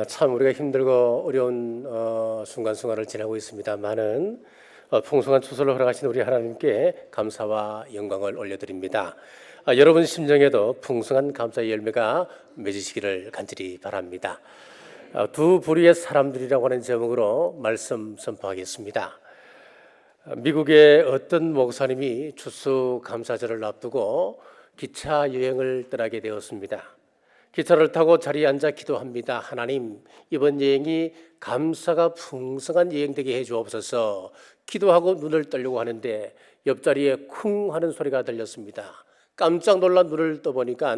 참 우리가 힘들고 어려운 순간순간을 지나고 있습니다. 많은 풍성한 추수를 허락하신 우리 하나님께 감사와 영광을 올려드립니다. 여러분 심정에도 풍성한 감사의 열매가 맺으시기를 간절히 바랍니다. 두 부류의 사람들이라고 하는 제목으로 말씀 선포하겠습니다. 미국의 어떤 목사님이 추수감사절을 앞두고 기차 여행을 떠나게 되었습니다. 기차를 타고 자리에 앉아 기도합니다. 하나님, 이번 여행이 감사가 풍성한 여행 되게 해주옵소서. 기도하고 눈을 뜨려고 하는데 옆자리에 쿵 하는 소리가 들렸습니다. 깜짝 놀라 눈을 떠보니까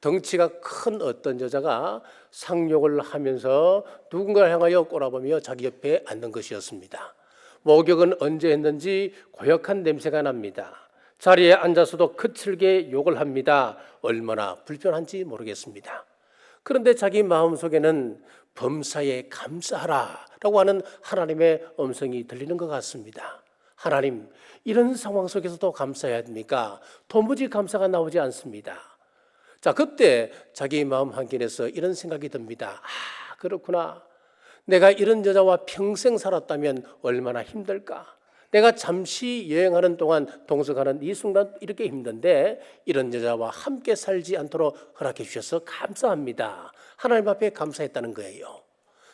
덩치가 큰 어떤 여자가 상욕을 하면서 누군가를 향하여 꼬라보며 자기 옆에 앉는 것이었습니다. 목욕은 언제 했는지 고약한 냄새가 납니다. 자리에 앉아서도 거칠게 욕을 합니다. 얼마나 불편한지 모르겠습니다. 그런데 자기 마음속에는 범사에 감사하라 라고 하는 하나님의 음성이 들리는 것 같습니다. 하나님, 이런 상황 속에서도 감사해야 됩니까? 도무지 감사가 나오지 않습니다. 자, 그때 자기 마음 한켠에서 이런 생각이 듭니다. 그렇구나. 내가 이런 여자와 평생 살았다면 얼마나 힘들까? 내가 잠시 여행하는 동안 동석하는 이 순간 이렇게 힘든데 이런 여자와 함께 살지 않도록 허락해 주셔서 감사합니다. 하나님 앞에 감사했다는 거예요.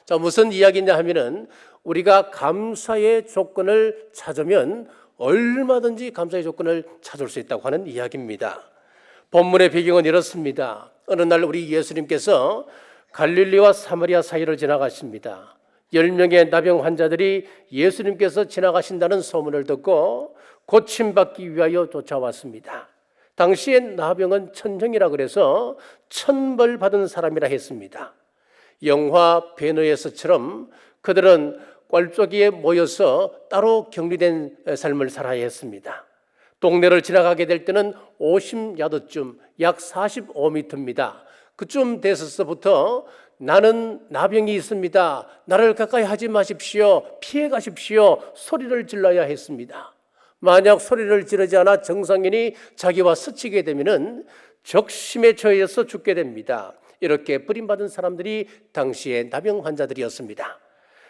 자, 무슨 이야기냐 하면은 우리가 감사의 조건을 찾으면 얼마든지 감사의 조건을 찾을 수 있다고 하는 이야기입니다. 본문의 배경은 이렇습니다. 어느 날 우리 예수님께서 갈릴리와 사마리아 사이를 지나가십니다. 10명의 나병 환자들이 예수님께서 지나가신다는 소문을 듣고 고침받기 위하여 쫓아왔습니다. 당시에 나병은 천형이라 그래서 천벌 받은 사람이라 했습니다. 영화 베너에서처럼 그들은 꼴조기에 모여서 따로 격리된 삶을 살아야 했습니다. 동네를 지나가게 될 때는 50야드쯤 약 45m입니다. 그쯤 됐서부터 나는 나병이 있습니다. 나를 가까이 하지 마십시오. 피해 가십시오. 소리를 질러야 했습니다. 만약 소리를 지르지 않아 정상인이 자기와 스치게 되면은 적심에 처해서 죽게 됩니다. 이렇게 버림받은 사람들이 당시의 나병 환자들이었습니다.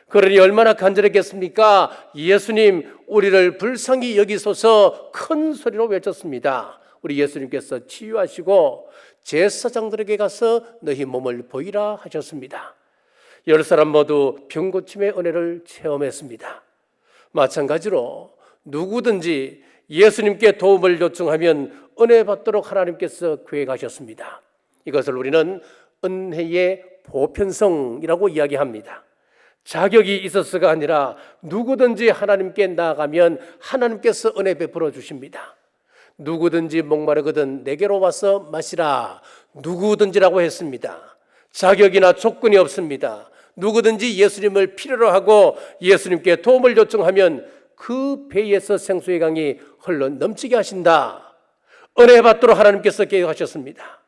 그러니 얼마나 간절했겠습니까? 예수님, 우리를 불쌍히 여기소서 큰 소리로 외쳤습니다. 우리 예수님께서 치유하시고 제사장들에게 가서 너희 몸을 보이라 하셨습니다. 10사람 모두 병고침의 은혜를 체험했습니다. 마찬가지로 누구든지 예수님께 도움을 요청하면 은혜 받도록 하나님께서 계획하셨습니다. 이것을 우리는 은혜의 보편성이라고 이야기합니다. 자격이 있어서가 아니라 누구든지 하나님께 나아가면 하나님께서 은혜 베풀어 주십니다. 누구든지 목마르거든 내게로 와서 마시라. 누구든지라고 했습니다. 자격이나 조건이 없습니다. 누구든지 예수님을 필요로 하고 예수님께 도움을 요청하면 그 배에서 생수의 강이 흘러 넘치게 하신다. 은혜 받도록 하나님께서 계획하셨습니다.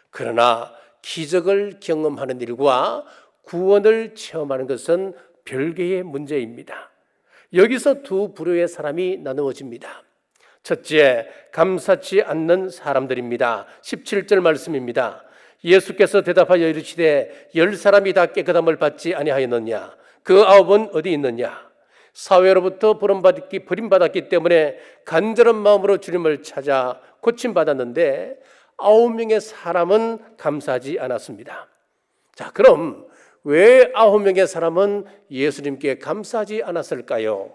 그러나 기적을 경험하는 일과 구원을 체험하는 것은 별개의 문제입니다. 여기서 두 부류의 사람이 나누어집니다. 첫째, 감사치 않는 사람들입니다. 17절 말씀입니다. 예수께서 대답하여 이르시되 10사람이 다 깨끗함을 받지 아니하였느냐? 그 9은 어디 있느냐? 사회로부터 버림받았기 때문에 간절한 마음으로 주님을 찾아 고침받았는데 9명의 사람은 감사하지 않았습니다. 자, 그럼 왜 9명의 사람은 예수님께 감사하지 않았을까요?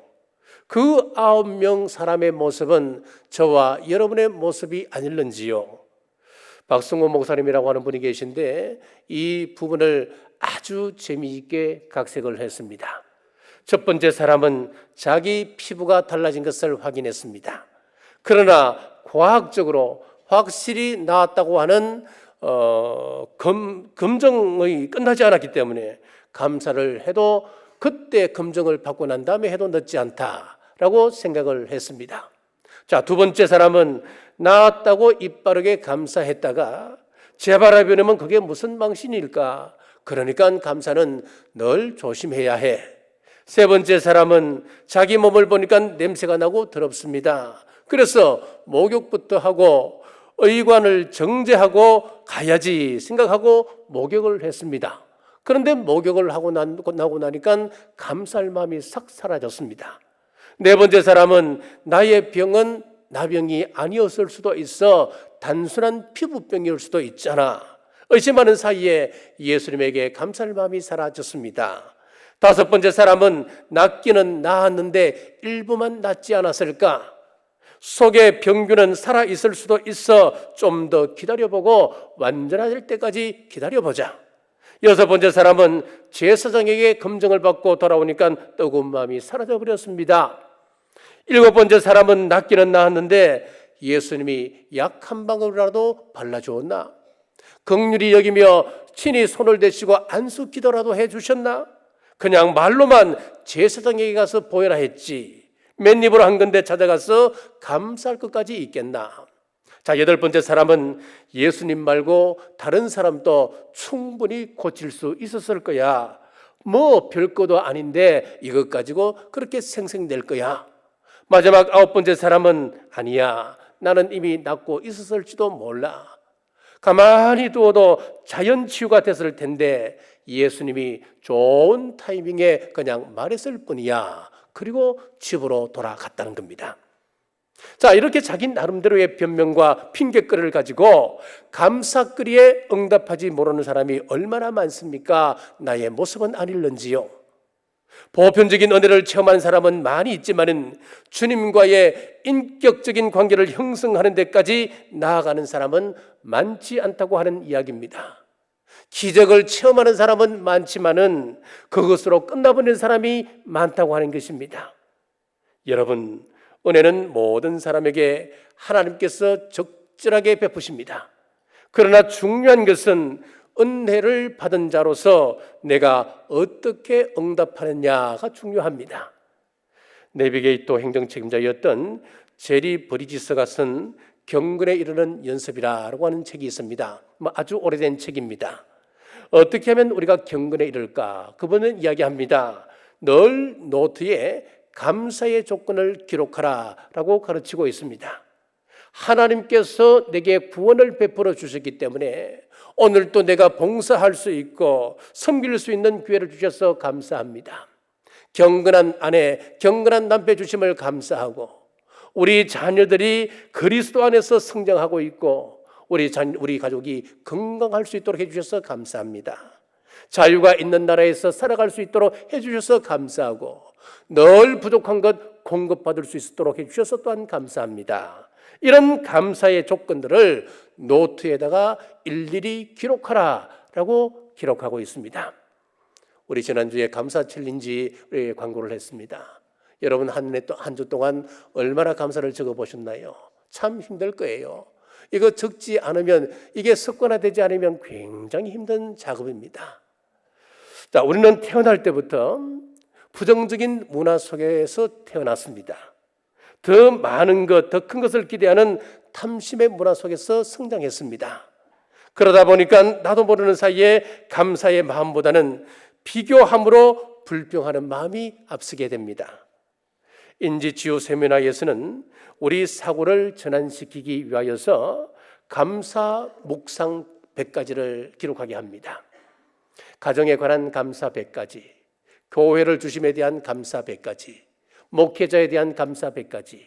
그 9명 사람의 모습은 저와 여러분의 모습이 아닐는지요? 박승호 목사님이라고 하는 분이 계신데 이 부분을 아주 재미있게 각색을 했습니다. 첫 번째 사람은 자기 피부가 달라진 것을 확인했습니다. 그러나 과학적으로 확실히 나았다고 하는 검정이 끝나지 않았기 때문에 감사를 해도 그때 검정을 받고 난 다음에 해도 늦지 않다라고 생각을 했습니다. 자, 두 번째 사람은 나았다고 이빠르게 감사했다가 재발하려면 그게 무슨 망신일까? 그러니까 감사는 늘 조심해야 해. 세 번째 사람은 자기 몸을 보니까 냄새가 나고 더럽습니다. 그래서 목욕부터 하고 의관을 정제하고 가야지 생각하고 목욕을 했습니다. 그런데 목욕을 하고 나고 나니까 감사할 마음이 싹 사라졌습니다. 네 번째 사람은 나의 병은 나병이 아니었을 수도 있어 단순한 피부병일 수도 있잖아. 의심하는 사이에 예수님에게 감사할 마음이 사라졌습니다. 다섯 번째 사람은 낫기는 나았는데 일부만 낫지 않았을까? 속에 병균은 살아있을 수도 있어 좀 더 기다려보고 완전해질 때까지 기다려보자. 여섯 번째 사람은 제사장에게 검증을 받고 돌아오니까 뜨거운 마음이 사라져버렸습니다. 일곱 번째 사람은 낫기는 나았는데 예수님이 약 한 방울이라도 발라주었나? 긍휼히 여기며 친히 손을 대시고 안수 기도라도 해주셨나? 그냥 말로만 제사장에게 가서 보여라 했지 맨입으로 한 건데 찾아가서 감사할 것까지 있겠나? 자, 여덟 번째 사람은 예수님 말고 다른 사람도 충분히 고칠 수 있었을 거야. 뭐 별것도 아닌데 이것 가지고 그렇게 생생될 거야. 마지막 아홉 번째 사람은 아니야, 나는 이미 낫고 있었을지도 몰라. 가만히 두어도 자연 치유가 됐을 텐데 예수님이 좋은 타이밍에 그냥 말했을 뿐이야. 그리고 집으로 돌아갔다는 겁니다. 자, 이렇게 자기 나름대로의 변명과 핑계거리를 가지고 감사거리에 응답하지 모르는 사람이 얼마나 많습니까? 나의 모습은 아닐런지요. 보편적인 은혜를 체험한 사람은 많이 있지만은 주님과의 인격적인 관계를 형성하는 데까지 나아가는 사람은 많지 않다고 하는 이야기입니다. 기적을 체험하는 사람은 많지만은 그것으로 끝나버리는 사람이 많다고 하는 것입니다. 여러분, 은혜는 모든 사람에게 하나님께서 적절하게 베푸십니다. 그러나 중요한 것은 은혜를 받은 자로서 내가 어떻게 응답하느냐가 중요합니다. 내비게이터 행정책임자였던 제리 브리지스가 쓴 경건에 이르는 연습이라고 하는 책이 있습니다. 아주 오래된 책입니다. 어떻게 하면 우리가 경건에 이를까? 그분은 이야기합니다. 늘 노트에 감사의 조건을 기록하라 라고 가르치고 있습니다. 하나님께서 내게 구원을 베풀어 주셨기 때문에 오늘도 내가 봉사할 수 있고 섬길 수 있는 기회를 주셔서 감사합니다. 경건한 아내, 경건한 남편 주심을 감사하고 우리 자녀들이 그리스도 안에서 성장하고 있고 우리 가족이 건강할 수 있도록 해주셔서 감사합니다. 자유가 있는 나라에서 살아갈 수 있도록 해주셔서 감사하고 늘 부족한 것 공급받을 수 있도록 해주셔서 또한 감사합니다. 이런 감사의 조건들을 노트에다가 일일이 기록하라 라고 기록하고 있습니다. 우리 지난주에 감사 챌린지 광고를 했습니다. 여러분 한 주 동안 얼마나 감사를 적어보셨나요? 참 힘들 거예요. 이거 적지 않으면, 이게 습관화되지 않으면 굉장히 힘든 작업입니다. 자, 우리는 태어날 때부터 부정적인 문화 속에서 태어났습니다. 더 많은 것, 더 큰 것을 기대하는 탐심의 문화 속에서 성장했습니다. 그러다 보니까 나도 모르는 사이에 감사의 마음보다는 비교함으로 불평하는 마음이 앞서게 됩니다. 인지치유 세미나에서는 우리 사고를 전환시키기 위하여서 감사 묵상 100가지를 기록하게 합니다. 가정에 관한 감사 100가지, 교회를 주심에 대한 감사 100가지, 목회자에 대한 감사 100가지,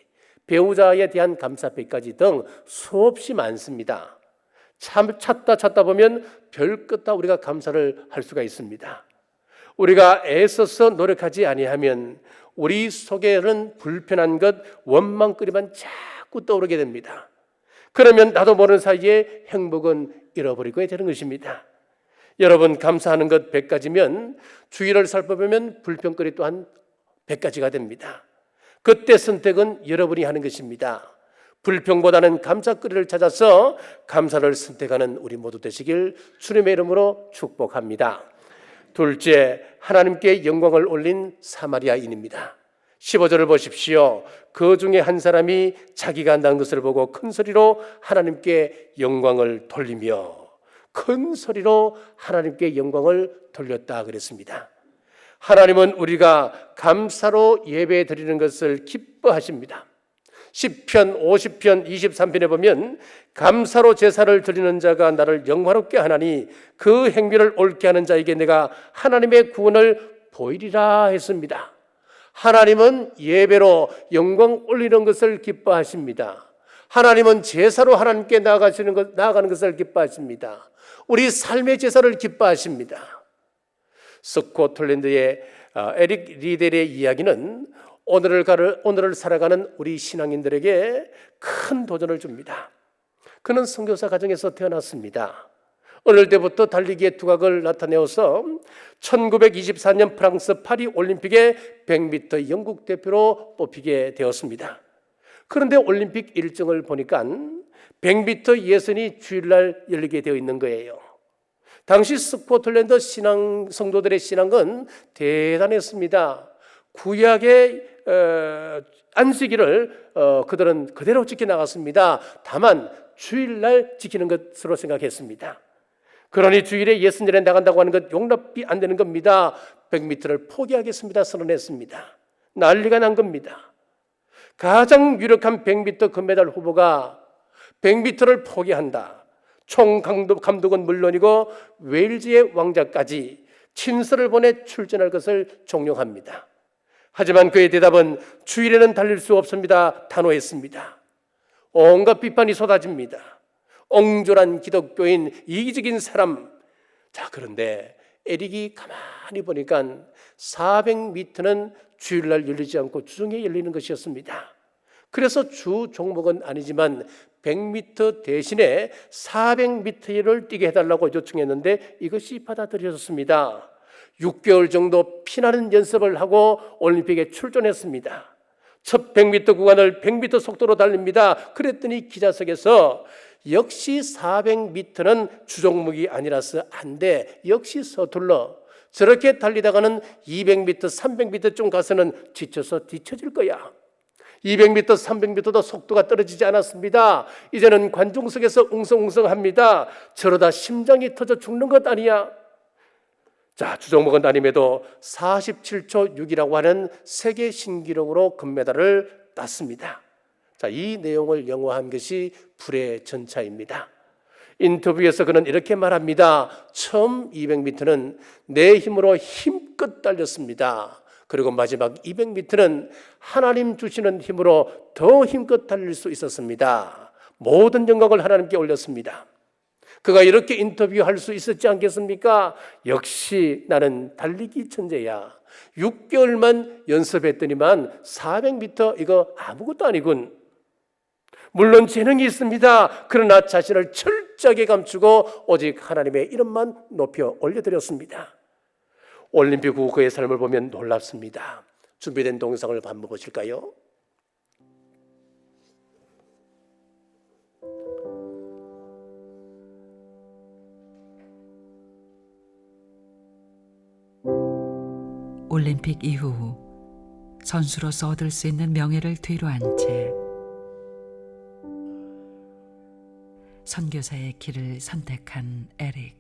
배우자에 대한 감사 100가지 등 수없이 많습니다. 찾다 보면 별것 다 우리가 감사를 할 수가 있습니다. 우리가 애써서 노력하지 아니하면 우리 속에는 불편한 것, 원망거리만 자꾸 떠오르게 됩니다. 그러면 나도 모르는 사이에 행복은 잃어버리게 되는 것입니다. 여러분, 감사하는 것 100가지면 주위를 살펴보면 불평거리 또한 100가지가 됩니다. 그때 선택은 여러분이 하는 것입니다. 불평보다는 감사거리를 찾아서 감사를 선택하는 우리 모두 되시길 주님의 이름으로 축복합니다. 둘째, 하나님께 영광을 올린 사마리아인입니다. 15절을 보십시오. 그 중에 한 사람이 자기가 난 것을 보고 큰 소리로 하나님께 영광을 돌리며, 큰 소리로 하나님께 영광을 돌렸다 그랬습니다. 하나님은 우리가 감사로 예배 드리는 것을 기뻐하십니다. 10편, 50편, 23편에 보면 감사로 제사를 드리는 자가 나를 영화롭게 하나니 그 행위를 옳게 하는 자에게 내가 하나님의 구원을 보이리라 했습니다. 하나님은 예배로 영광 올리는 것을 기뻐하십니다. 하나님은 제사로 하나님께 나아가는 것을 기뻐하십니다. 우리 삶의 제사를 기뻐하십니다. 스코틀랜드의 에릭 리델의 이야기는 오늘을 살아가는 우리 신앙인들에게 큰 도전을 줍니다. 그는 선교사 가정에서 태어났습니다. 어릴 때부터 달리기의 두각을 나타내어서 1924년 프랑스 파리 올림픽에 100m 영국 대표로 뽑히게 되었습니다. 그런데 올림픽 일정을 보니까 100m 예선이 주일날 열리게 되어 있는 거예요. 당시 스코틀랜드 성도들의 신앙은 대단했습니다. 구약의 안식일을 그들은 그대로 지켜나갔습니다. 다만 주일날 지키는 것으로 생각했습니다. 그러니 주일에 예수님에 나간다고 하는 것 용납이 안 되는 겁니다. 100m를 포기하겠습니다 선언했습니다. 난리가 난 겁니다. 가장 유력한 100m 금메달 후보가 100m를 포기한다. 총 감독은 물론이고 웨일즈의 왕자까지 친서를 보내 출전할 것을 종용합니다. 하지만 그의 대답은 주일에는 달릴 수 없습니다. 단호했습니다. 온갖 비판이 쏟아집니다. 옹졸한 기독교인, 이기적인 사람. 자, 그런데 에릭이 가만히 보니까 400m는 주일날 열리지 않고 주중에 열리는 것이었습니다. 그래서 주 종목은 아니지만 100m 대신에 400m를 뛰게 해달라고 요청했는데 이것이 받아들여졌습니다. 6개월 정도 피나는 연습을 하고 올림픽에 출전했습니다. 첫 100m 구간을 100m 속도로 달립니다. 그랬더니 기자석에서 역시 400m는 주종목이 아니라서 안 돼. 역시 서툴러. 저렇게 달리다가는 200m, 300m쯤 가서는 지쳐서 뒤처질 거야. 200m, 300m도 속도가 떨어지지 않았습니다. 이제는 관중석에서 웅성웅성합니다. 저러다 심장이 터져 죽는 것 아니야. 자, 주종목은 아님에도 47초 6이라고 하는 세계 신기록으로 금메달을 땄습니다. 자, 이 내용을 영화한 것이 불의 전차입니다. 인터뷰에서 그는 이렇게 말합니다. 처음 200m는 내 힘으로 힘껏 달렸습니다. 그리고 마지막 200m는 하나님 주시는 힘으로 더 힘껏 달릴 수 있었습니다. 모든 영광을 하나님께 올렸습니다. 그가 이렇게 인터뷰할 수 있었지 않겠습니까? 역시 나는 달리기 천재야. 6개월만 연습했더니만 400m 이거 아무것도 아니군. 물론 재능이 있습니다. 그러나 자신을 철저하게 감추고 오직 하나님의 이름만 높여 올려드렸습니다. 올림픽 후 그의 삶을 보면 놀랍습니다. 준비된 동영상을 한번 보실까요? 올림픽 이후 선수로서 얻을 수 있는 명예를 뒤로 한 채 선교사의 길을 선택한 에릭.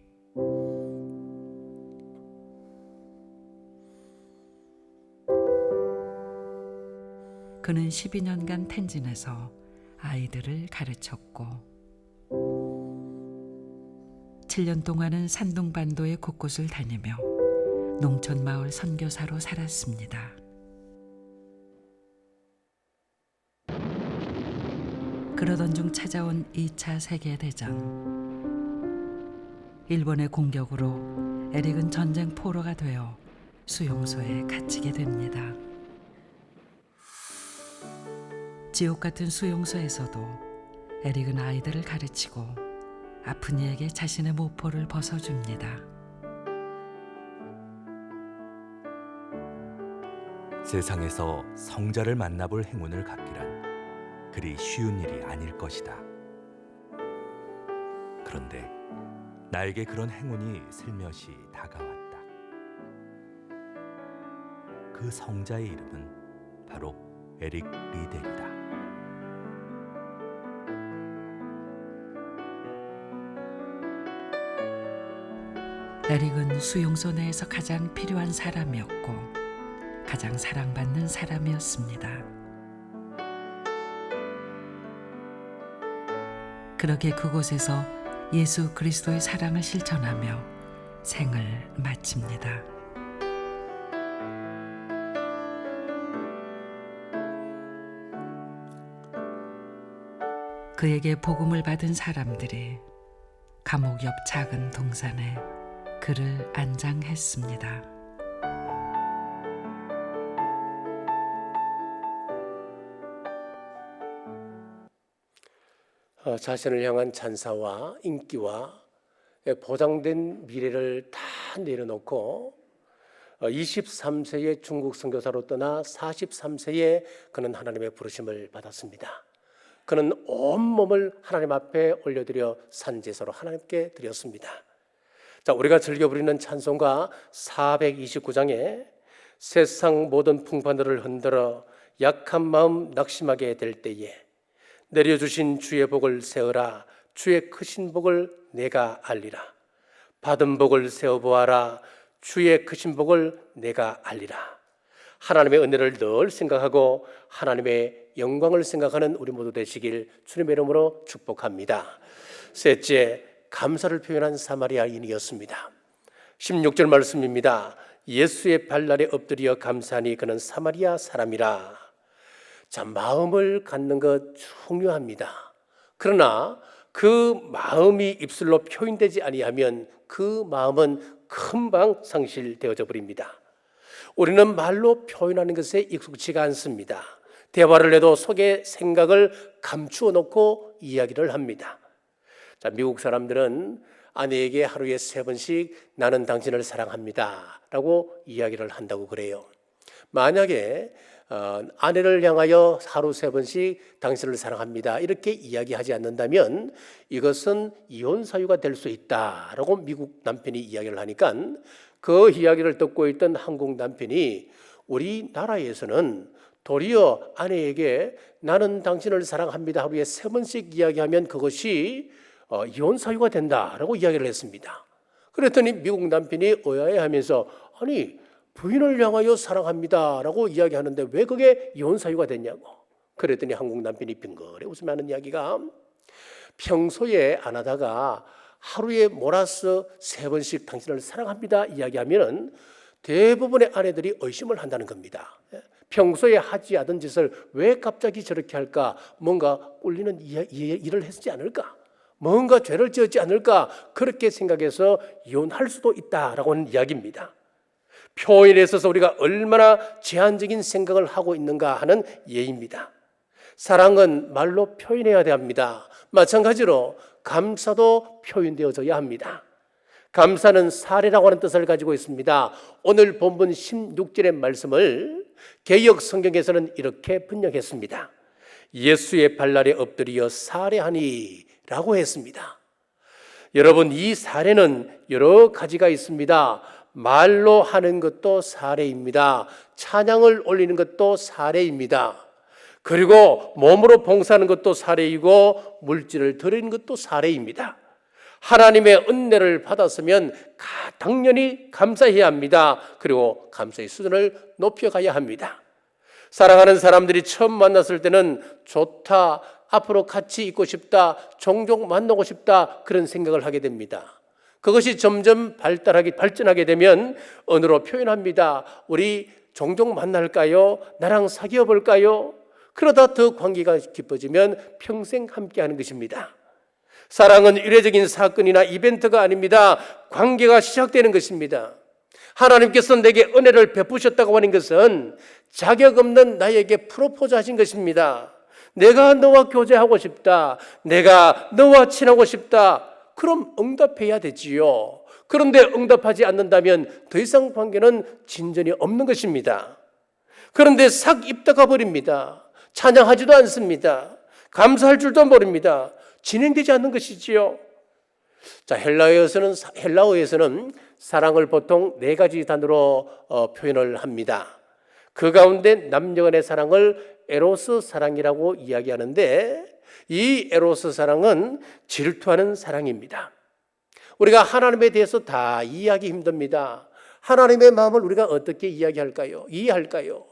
그는 12년간 텐진에서 아이들을 가르쳤고 7년 동안은 산둥반도의 곳곳을 다니며 농촌마을 선교사로 살았습니다. 그러던 중 찾아온 2차 세계대전. 일본의 공격으로 에릭은 전쟁 포로가 되어 수용소에 갇히게 됩니다. 지옥 같은 수용소에서도 에릭은 아이들을 가르치고 아픈 이에게 자신의 모포를 벗어줍니다. 세상에서 성자를 만나볼 행운을 갖기란 그리 쉬운 일이 아닐 것이다. 그런데 나에게 그런 행운이 슬며시 다가왔다. 그 성자의 이름은 바로 에릭 리델이다. 에릭은 수용소 내에서 가장 필요한 사람이었고 가장 사랑받는 사람이었습니다. 그렇게 그곳에서 예수 그리스도의 사랑을 실천하며 생을 마칩니다. 그에게 복음을 받은 사람들이 감옥 옆 작은 동산에 그를 안장했습니다. 자신을 향한 찬사와 인기와 보장된 미래를 다 내려놓고 23세에 중국 선교사로 떠나 43세에 그는 하나님의 부르심을 받았습니다. 그는 온몸을 하나님 앞에 올려드려 산제사로 하나님께 드렸습니다. 자, 우리가 즐겨 부르는 찬송가 429장에 세상 모든 풍파들을 흔들어 약한 마음 낙심하게 될 때에 내려주신 주의 복을 세어라. 주의 크신 복을 내가 알리라. 받은 복을 세어보아라. 주의 크신 복을 내가 알리라. 하나님의 은혜를 늘 생각하고 하나님의 영광을 생각하는 우리 모두 되시길 주님의 이름으로 축복합니다. 셋째, 감사를 표현한 사마리아인이었습니다. 16절 말씀입니다. 예수의 발날에 엎드려 감사하니 그는 사마리아 사람이라. 자, 마음을 갖는 것 중요합니다. 그러나 그 마음이 입술로 표현되지 아니하면 그 마음은 금방 상실되어져 버립니다. 우리는 말로 표현하는 것에 익숙치가 않습니다. 대화를 해도 속에 생각을 감추어 놓고 이야기를 합니다. 자, 미국 사람들은 아내에게 하루에 3번씩 나는 당신을 사랑합니다 라고 이야기를 한다고 그래요. 만약에 아내를 향하여 하루 3번씩 당신을 사랑합니다 이렇게 이야기하지 않는다면 이것은 이혼 사유가 될 수 있다라고 미국 남편이 이야기를 하니까 그 이야기를 듣고 있던 한국 남편이 우리나라에서는 도리어 아내에게 나는 당신을 사랑합니다 하루에 3번씩 이야기하면 그것이 이혼 사유가 된다라고 이야기를 했습니다. 그랬더니 미국 남편이 의아해하면서 아니 부인을 향하여 사랑합니다라고 이야기하는데 왜 그게 이혼 사유가 됐냐고. 그랬더니 한국 남편이 빙그레 웃으며 하는 이야기가 평소에 안 하다가 하루에 몰아서 3번씩 당신을 사랑합니다 이야기하면 대부분의 아내들이 의심을 한다는 겁니다. 평소에 하지 않던 짓을 왜 갑자기 저렇게 할까? 뭔가 꿀리는 일을 했지 않을까? 뭔가 죄를 지었지 않을까? 그렇게 생각해서 이혼할 수도 있다라고 하는 이야기입니다. 표현에 있어서 우리가 얼마나 제한적인 생각을 하고 있는가 하는 예입니다. 사랑은 말로 표현해야 합니다. 마찬가지로 감사도 표현되어져야 합니다. 감사는 사례라고 하는 뜻을 가지고 있습니다. 오늘 본문 16절의 말씀을 개역 성경에서는 이렇게 번역했습니다. 예수의 발날에 엎드려 사례하니 라고 했습니다. 여러분, 이 사례는 여러 가지가 있습니다. 말로 하는 것도 사례입니다. 찬양을 올리는 것도 사례입니다. 그리고 몸으로 봉사하는 것도 사례이고 물질을 드리는 것도 사례입니다. 하나님의 은혜를 받았으면 당연히 감사해야 합니다. 그리고 감사의 수준을 높여가야 합니다. 사랑하는 사람들이 처음 만났을 때는 좋다, 앞으로 같이 있고 싶다, 종종 만나고 싶다 그런 생각을 하게 됩니다. 그것이 점점 발전하게 되면 언어로 표현합니다. 우리 종종 만날까요? 나랑 사귀어 볼까요? 그러다 더 관계가 깊어지면 평생 함께하는 것입니다. 사랑은 일회적인 사건이나 이벤트가 아닙니다. 관계가 시작되는 것입니다. 하나님께서 내게 은혜를 베푸셨다고 하는 것은 자격 없는 나에게 프로포즈 하신 것입니다. 내가 너와 교제하고 싶다. 내가 너와 친하고 싶다. 그럼 응답해야 되지요. 그런데 응답하지 않는다면 더 이상 관계는 진전이 없는 것입니다. 그런데 싹 입다가 버립니다. 찬양하지도 않습니다. 감사할 줄도 모릅니다. 진행되지 않는 것이지요. 자, 헬라어에서는 사랑을 보통 4가지 단어로 표현을 합니다. 그 가운데 남녀간의 사랑을 에로스 사랑이라고 이야기하는데 이 에로스 사랑은 질투하는 사랑입니다. 우리가 하나님에 대해서 다 이해하기 힘듭니다. 하나님의 마음을 우리가 어떻게 이해할까요?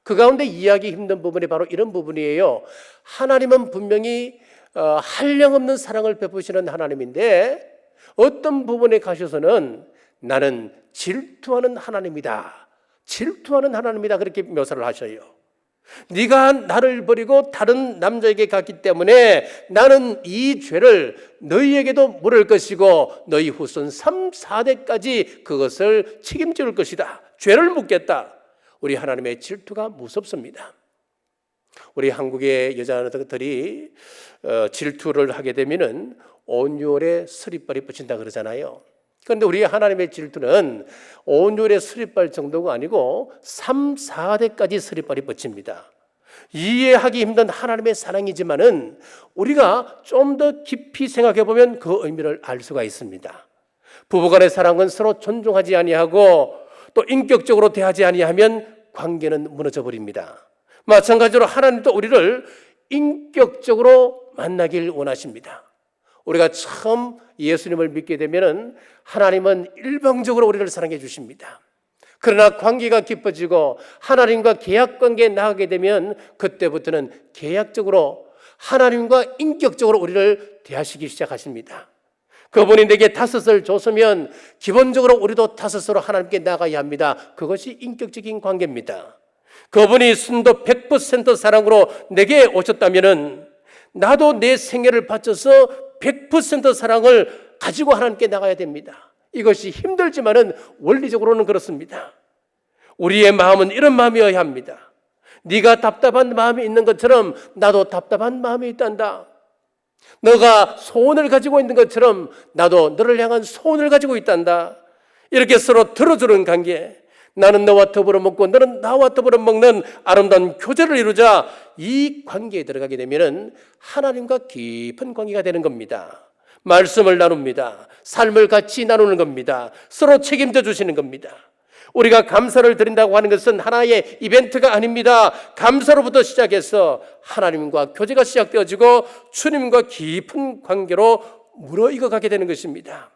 그 가운데 이해하기 힘든 부분이 바로 이런 부분이에요. 하나님은 분명히 한량없는 사랑을 베푸시는 하나님인데 어떤 부분에 가셔서는 나는 질투하는 하나님이다. 질투하는 하나님이다. 그렇게 묘사를 하셔요. 네가 나를 버리고 다른 남자에게 갔기 때문에 나는 이 죄를 너희에게도 물을 것이고 너희 후손 3, 4대까지 그것을 책임질 것이다. 죄를 묻겠다. 우리 하나님의 질투가 무섭습니다. 우리 한국의 여자들이 질투를 하게 되면은 온유월에 스리발이 뻗친다 그러잖아요. 그런데 우리 하나님의 질투는 온유월에 스리발 정도가 아니고 3, 4대까지 스리발이 뻗칩니다. 이해하기 힘든 하나님의 사랑이지만은 우리가 좀 더 깊이 생각해 보면 그 의미를 알 수가 있습니다. 부부간의 사랑은 서로 존중하지 아니하고 또 인격적으로 대하지 아니하면 관계는 무너져 버립니다. 마찬가지로 하나님도 우리를 인격적으로 만나길 원하십니다. 우리가 처음 예수님을 믿게 되면 하나님은 일방적으로 우리를 사랑해 주십니다. 그러나 관계가 깊어지고 하나님과 계약관계에 나가게 되면 그때부터는 계약적으로 하나님과 인격적으로 우리를 대하시기 시작하십니다. 그분이 내게 5을 줬으면 기본적으로 우리도 5으로 하나님께 나가야 합니다. 그것이 인격적인 관계입니다. 그분이 순도 100% 사랑으로 내게 오셨다면 나도 내 생애를 바쳐서 100% 사랑을 가지고 하나님께 나가야 됩니다. 이것이 힘들지만은 원리적으로는 그렇습니다. 우리의 마음은 이런 마음이어야 합니다. 네가 답답한 마음이 있는 것처럼 나도 답답한 마음이 있단다. 너가 소원을 가지고 있는 것처럼 나도 너를 향한 소원을 가지고 있단다. 이렇게 서로 들어주는 관계, 나는 너와 더불어 먹고 너는 나와 더불어 먹는 아름다운 교제를 이루자. 이 관계에 들어가게 되면 하나님과 깊은 관계가 되는 겁니다. 말씀을 나눕니다. 삶을 같이 나누는 겁니다. 서로 책임져 주시는 겁니다. 우리가 감사를 드린다고 하는 것은 하나의 이벤트가 아닙니다. 감사로부터 시작해서 하나님과 교제가 시작되어지고 주님과 깊은 관계로 무르익어가게 되는 것입니다.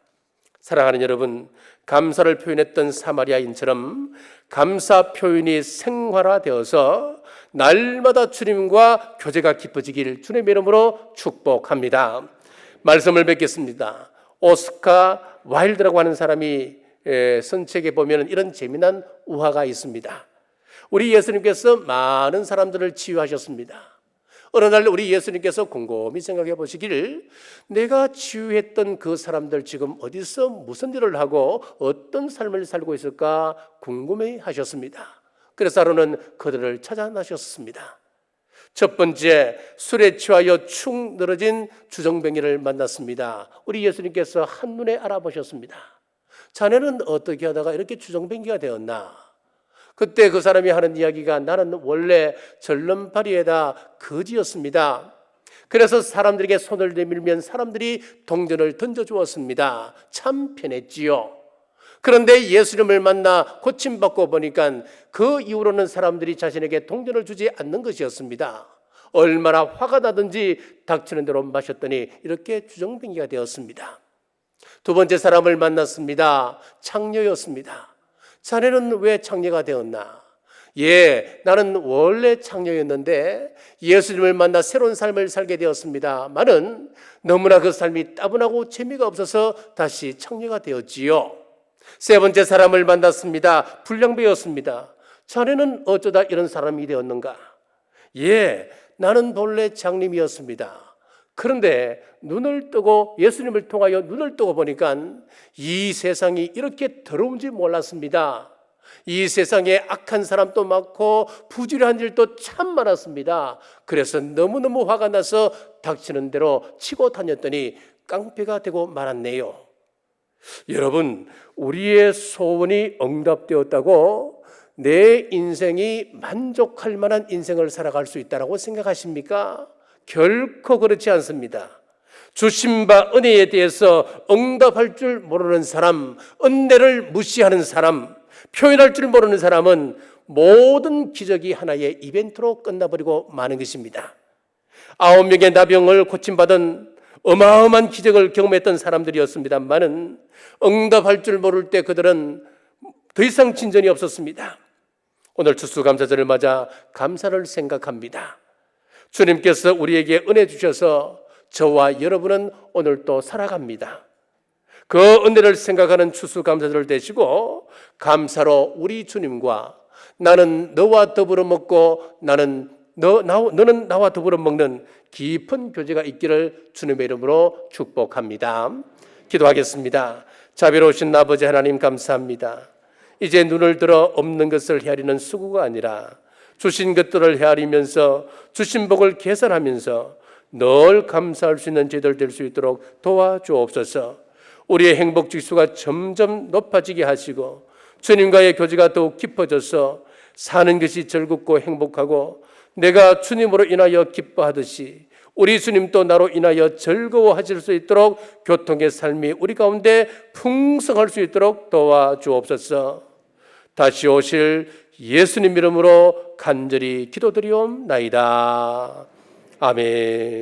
사랑하는 여러분, 감사를 표현했던 사마리아인처럼 감사 표현이 생활화되어서 날마다 주님과 교제가 깊어지길 주님의 이름으로 축복합니다. 말씀을 뵙겠습니다. 오스카 와일드라고 하는 사람이 쓴 책에 보면 이런 재미난 우화가 있습니다. 우리 예수님께서 많은 사람들을 치유하셨습니다. 어느 날 우리 예수님께서 곰곰이 생각해 보시기를 내가 치유했던 그 사람들 지금 어디서 무슨 일을 하고 어떤 삶을 살고 있을까 궁금해 하셨습니다. 그래서 하루는 그들을 찾아 나셨습니다. 첫 번째, 술에 취하여 축 늘어진 주정뱅이를 만났습니다. 우리 예수님께서 한눈에 알아보셨습니다. 자네는 어떻게 하다가 이렇게 주정뱅이가 되었나? 그때 그 사람이 하는 이야기가 나는 원래 절름발이에다 거지였습니다. 그래서 사람들에게 손을 내밀면 사람들이 동전을 던져주었습니다. 참 편했지요. 그런데 예수님을 만나 고침받고 보니까 그 이후로는 사람들이 자신에게 동전을 주지 않는 것이었습니다. 얼마나 화가 나든지 닥치는 대로 마셨더니 이렇게 주정뱅이가 되었습니다. 두 번째 사람을 만났습니다. 창녀였습니다. 자네는 왜 창녀가 되었나? 나는 원래 창녀였는데 예수님을 만나 새로운 삶을 살게 되었습니다만은 너무나 그 삶이 따분하고 재미가 없어서 다시 창녀가 되었지요. 세 번째 사람을 만났습니다. 불량배였습니다. 자네는 어쩌다 이런 사람이 되었는가? 나는 본래 장님이었습니다. 그런데 눈을 뜨고 예수님을 통하여 눈을 뜨고 보니까 이 세상이 이렇게 더러운지 몰랐습니다. 이 세상에 악한 사람도 많고 부주의한 일도 참 많았습니다. 그래서 너무너무 화가 나서 닥치는 대로 치고 다녔더니 깡패가 되고 말았네요. 여러분, 우리의 소원이 응답되었다고 내 인생이 만족할 만한 인생을 살아갈 수 있다고 생각하십니까? 결코 그렇지 않습니다. 주신 바 은혜에 대해서 응답할 줄 모르는 사람, 은혜를 무시하는 사람, 표현할 줄 모르는 사람은 모든 기적이 하나의 이벤트로 끝나버리고 마는 것입니다. 9명의 나병을 고침받은 어마어마한 기적을 경험했던 사람들이었습니다만은 응답할 줄 모를 때 그들은 더 이상 진전이 없었습니다. 오늘 추수감사절을 맞아 감사를 생각합니다. 주님께서 우리에게 은혜 주셔서 저와 여러분은 오늘 또 살아갑니다. 그 은혜를 생각하는 추수감사절을 되시고 감사로 우리 주님과 나는 너와 더불어 먹고 너는 나와 더불어 먹는 깊은 교제가 있기를 주님의 이름으로 축복합니다. 기도하겠습니다. 자비로우신 아버지 하나님 감사합니다. 이제 눈을 들어 없는 것을 헤아리는 수고가 아니라 주신 것들을 헤아리면서 주신 복을 계산하면서 늘 감사할 수 있는 저희들 될 수 있도록 도와주옵소서. 우리의 행복 지수가 점점 높아지게 하시고 주님과의 교제가 더욱 깊어져서 사는 것이 즐겁고 행복하고 내가 주님으로 인하여 기뻐하듯이 우리 주님도 나로 인하여 즐거워하실 수 있도록 교통의 삶이 우리 가운데 풍성할 수 있도록 도와주옵소서. 다시 오실 예수님 이름으로 간절히 기도드리옵나이다. 아멘.